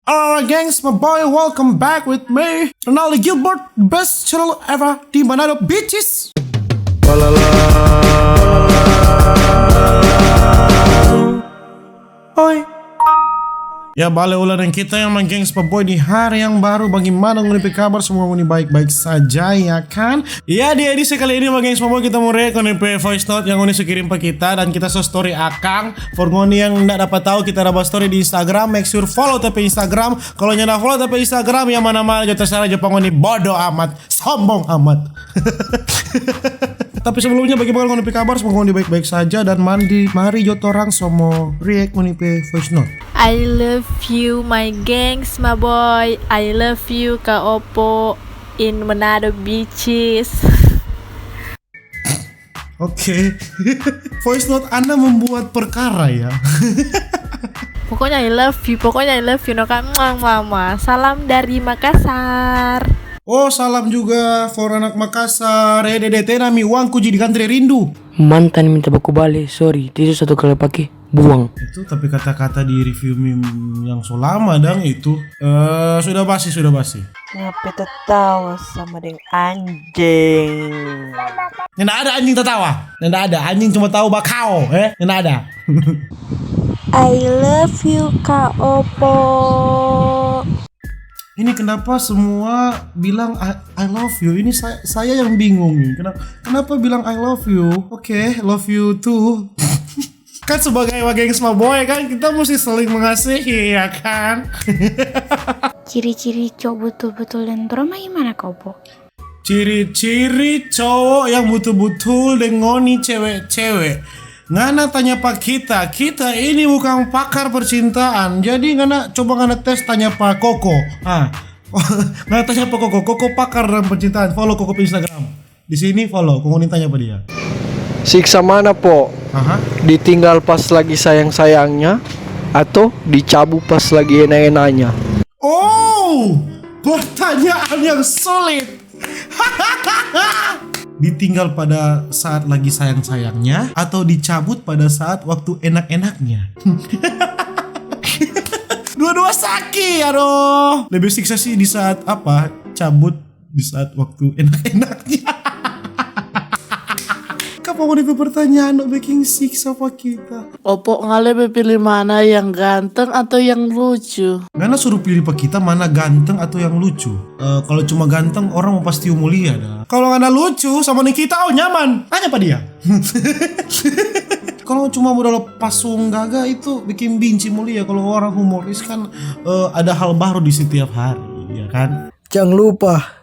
Alright gengs, my boy, welcome back with me Ronaldo Gilbert, best channel ever di Manado Bitches. Oi. Ya balik ulang kita yang gengs boy di hari yang baru. Bagaimana ngelipi kabar semua ini baik-baik saja ya kan? Ya di edisi kali ini gengs boy kita mau react ngelipi voice note yang ngoni kirim ke kita dan kita story akang. For ngoni yang nggak dapat tahu kita dapat story di Instagram, make sure follow tapi Instagram. Kalau nyana follow tapi Instagram yang mana-mana aja terserah Jepang ngoni bodoh amat, sombong amat. Tapi sebelumnya bagaimana ngoni kabar semua ngoni baik-baik saja dan mari jotorang somo react ngoni voice note. I love you my gengs my boy. I love you Kak Oppo in Manado Beaches. Oke. Voice note Anda membuat perkara ya. Pokoknya I love you no Kak. Mama. Salam dari Makassar. Oh salam juga for anak Makassar. DDT nami uangku jadi country rindu. Mantan minta baku balik, sorry, tisu satu kali pakai, buang. Itu tapi kata-kata di review meme yang so lama dang itu sudah basi. Ngapain tertawa sama dengan anjing? Nggak ada anjing tertawa. Nggak ada anjing cuma tahu bakau, nggak ada. I love you Kak Oppo. Ini kenapa semua bilang I love you? Ini saya yang bingung nih. Kenapa bilang I love you? Oke, love you too. Kan sebagai gengs my boy kan kita mesti saling mengasihi ya kan? Ciri-ciri cowok betul-betul yang drama gimana Kak Oppo? Ciri-ciri cowok yang betul-betul dengoni cewek-cewek. Ngana tanya pak kita ini bukan pakar percintaan. Jadi ngana coba tes tanya pak Koko. Ngana tanya pak Koko pakar dalam percintaan. Follow Koko di Instagram. Di sini follow. Koko tanya apa dia? Siksa mana po? Ditinggal pas lagi sayang-sayangnya atau dicabut pas lagi enak-enaknya? Oh, pertanyaan yang sulit. Ditinggal pada saat lagi sayang-sayangnya atau dicabut pada saat waktu enak-enaknya? Dua-dua sakit, aduh. Lebih siksa sih di saat apa? Cabut di saat waktu enak-enaknya. Kapan mau ada pertanyaan bikin siksa apa kita? Oppo ngale pilih mana, yang ganteng atau yang lucu? Ngana suruh pilih pak kita mana ganteng atau yang lucu. Kalau cuma ganteng orang mau pasti mulia dah. Kalau ngana lucu sama Nikita nyaman. Tanya apa dia? Kalau cuma modal pasung gaga itu bikin benci mulia. Kalau orang humoris kan ada hal baru di setiap hari, ya kan? Jangan lupa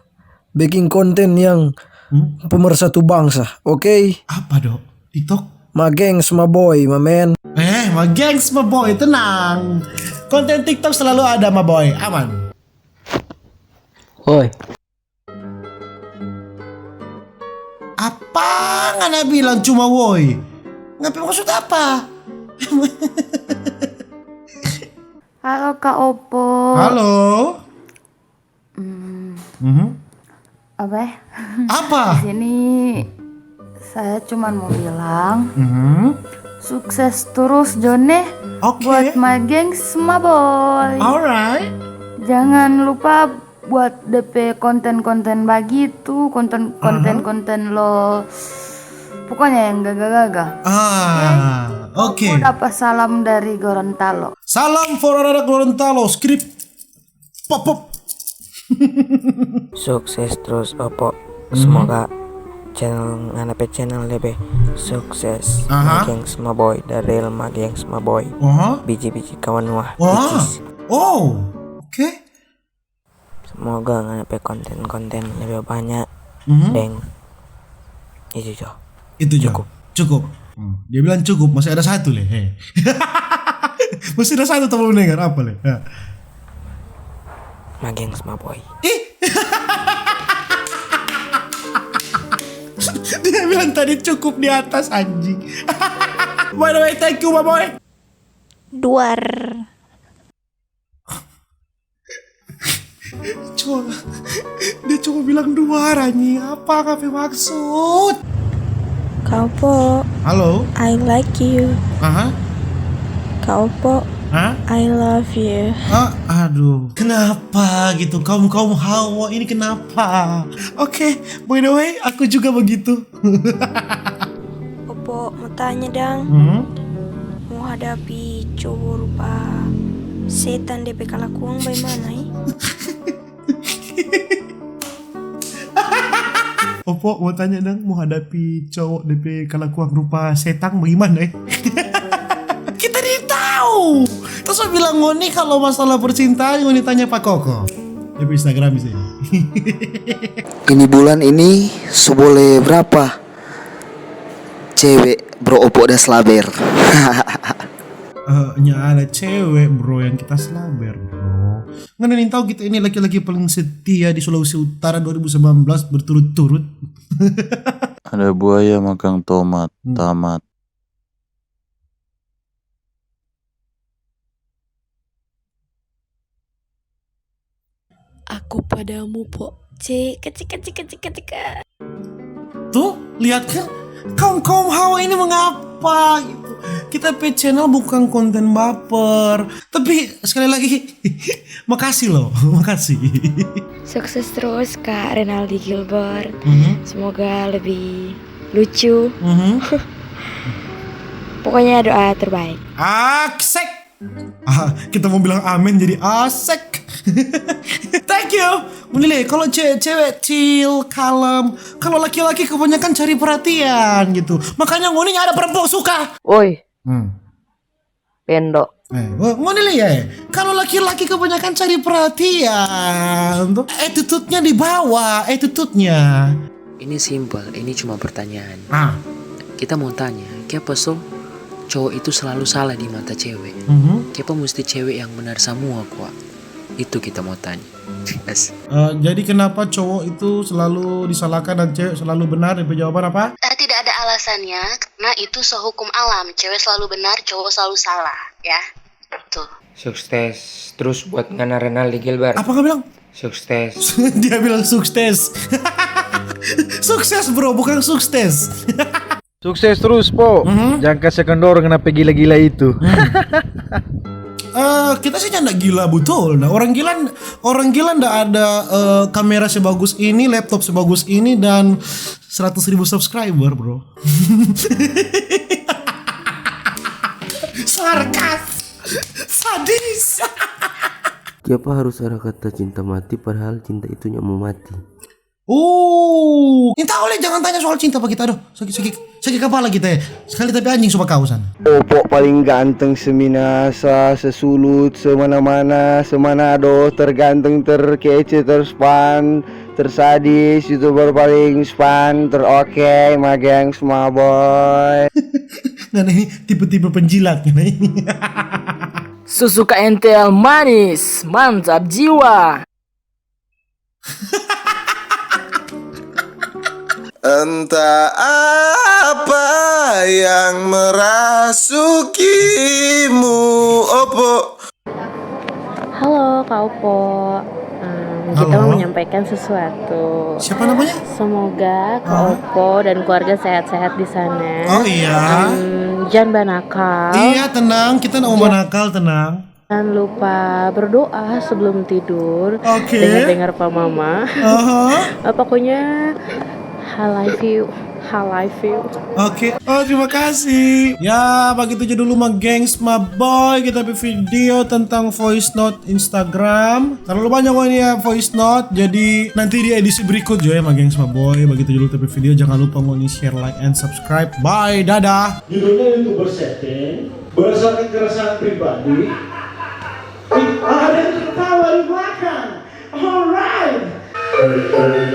bikin konten yang pemersatu bangsa, oke? Apa dok? TikTok? My gengs, my boy, my man. My gengs, my boy, tenang. Konten TikTok selalu ada, my boy, aman. Oi. Apa ngana bilang cuma woi? Ngapain maksud apa? Halo Kak Oppo. Halo. Apa? Di sini saya cuman mau bilang sukses terus Jone. Buat my gengs my boy. Alright. Jangan lupa buat DP konten-konten begitu, konten lo. Pokoknya yang gaga-gaga. Oke. Aku dapat salam dari Gorontalo. Salam for anak Gorontalo. Skrip. Pop. Sukses terus Oppo. Semoga channel lebih sukses. Gengs my boy dari real gengs my boy. Biji-biji kawan wah. Oke. Semoga ngapain konten-konten lebih banyak. Deng. Itu Cukup. Dia bilang cukup, masih ada satu leh. Masih ada satu teman mendengar apa leh? My gengs my boy. Dia bilang tadi cukup di atas anjing. By the way, thank you my boy. Duar. Dia cuma bilang duar anjing. Apa maksud? Kak Oppo, Halo. I like you. Aha. Kak Oppo, Hah? I love you. Aduh, kenapa gitu? Kaum Hawa ini kenapa? Oke, by the way, aku juga begitu. Opo mau tanya dang, mau hadapi cowok rupa setan DP kalakuang bagaimana Opo mau tanya dong, mau hadapi cowok DP kalakuan rupa setan bagaimana Kita tidak tahu. Terus saya bilang Ngoni kalau masalah percintaan Ngoni tanya Pak Koko. DP Instagram bisa. Ini bulan ini seboleh berapa cewek bro opo dan slaber? Nya ada cewek bro yang kita slaber bro. Nggak tahu kita ini laki-laki paling setia di Sulawesi Utara 2019 berturut-turut. Ada buaya makan tomat, tamat. Aku padamu po. Cek. Tuh, lihat kan? Kaum Hawa ini mengapa gitu. Kita channel bukan konten baper. Tapi sekali lagi makasih loh, makasih. Sukses terus Kak Renaldi Gilbert. Semoga lebih lucu. Pokoknya doa terbaik. Asik. Kita mau bilang amin jadi asik. Thank you. Menilai kalau cewek chill, kalem. Kalau laki-laki kebanyakan cari perhatian gitu. Makanya Ngoni gak ada perempuan suka. Woi. Pendok. Ngoni ya. Kalau laki-laki kebanyakan cari perhatian tuh, attitude-nya di bawah, attitude-nya. Ini simple, ini cuma pertanyaan. Kita mau tanya, kenapa cowok itu selalu salah di mata cewek? Kenapa mesti cewek yang benar semua kok? Itu kita mau tanya. Jadi kenapa cowok itu selalu disalahkan dan cewek selalu benar? Jawaban apa? Tidak ada alasannya, karena itu sehukum alam. Cewek selalu benar, cowok selalu salah, ya. Tuh. Sukses terus buat Ngana Renaldi Gilbert. Apa kau bilang? Sukses. Dia bilang sukses. Sukses bro, bukan sukses. Sukses terus po. Jangan kasih kendor kenapa gila-gila itu. Kita sih nggak gila betul. Nah, orang gila nggak ada kamera sebagus ini, laptop sebagus ini dan 100.000 subscriber, bro. Sarkas, sadis. Kenapa harus ada kata cinta mati padahal cinta itu nggak mau mati? Entah oleh jangan tanya soal cinta pak kita. Aduh, sakit kepala kita ya. Sekali tapi anjing suka kausan. Opo paling ganteng seminasa, sesulut, semana-mana, semanado, terganteng, terkece, terspan, tersadis, youtuber paling span, teroke, mageng semua boy. Nah ini tipe-tipe penjilat ini. Susu KNTL manis, mantap jiwa. Entah apa yang merasukimu, Opo. Halo Kak Opo. Kita mau menyampaikan sesuatu. Siapa namanya? Semoga Kak Opo dan keluarga sehat-sehat di sana. Oh iya. Jangan banakal. Iya tenang, kita nggak mau banakal, tenang. Jangan lupa berdoa sebelum tidur. Oke. Dengar Pak Mama. Pokoknya I love you. Oke. Oh terima kasih. Ya begitu aja dulu mah gengs ma boy. Kita video tentang voice note Instagram. Terlalu banyak ini ya voice note. Jadi nanti di edisi berikut juga ya ma gengs ma boy. Begitu dulu tapi video. Jangan lupa mau share, like, and subscribe. Bye, dadah. Judulnya YouTuber setting berdasarkan keresahan pribadi. Ada yang tertawa di belakang. Alright.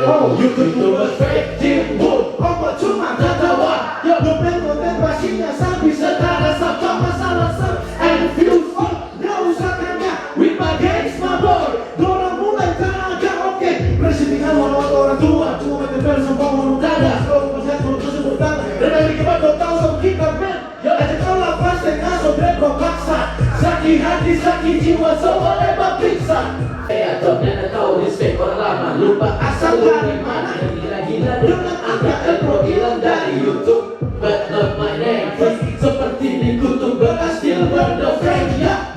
Oh, YouTuber setting Opo cuma tertawa. Ya konten pastinya sampai setara sama masalah and views. Oh, nggak usah tanya. With my gangs, my boy. Dorang mulai tenaga oke. Presiden orang tua cuma terpersong bangun dada. Kalau masih tersebut tangan. Dan dari kebat kau tahu sama kita men. Ya aja kau lapas tengah sobek kau paksa. Sakit hati sakit jiwa seoleh bapiksa. Atau nenek tahu respect orang lama. Lupa asal dari mana. Gila-gila dengan angka profilan dari YouTube. But not my name. Seperti di kutub bekas still burn the frame. Ya.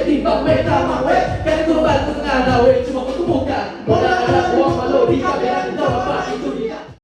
timbang meta mawe. Kan ku bantu tengah dawe cuma ku bukan. Modal ada uang malu di kabinet jawab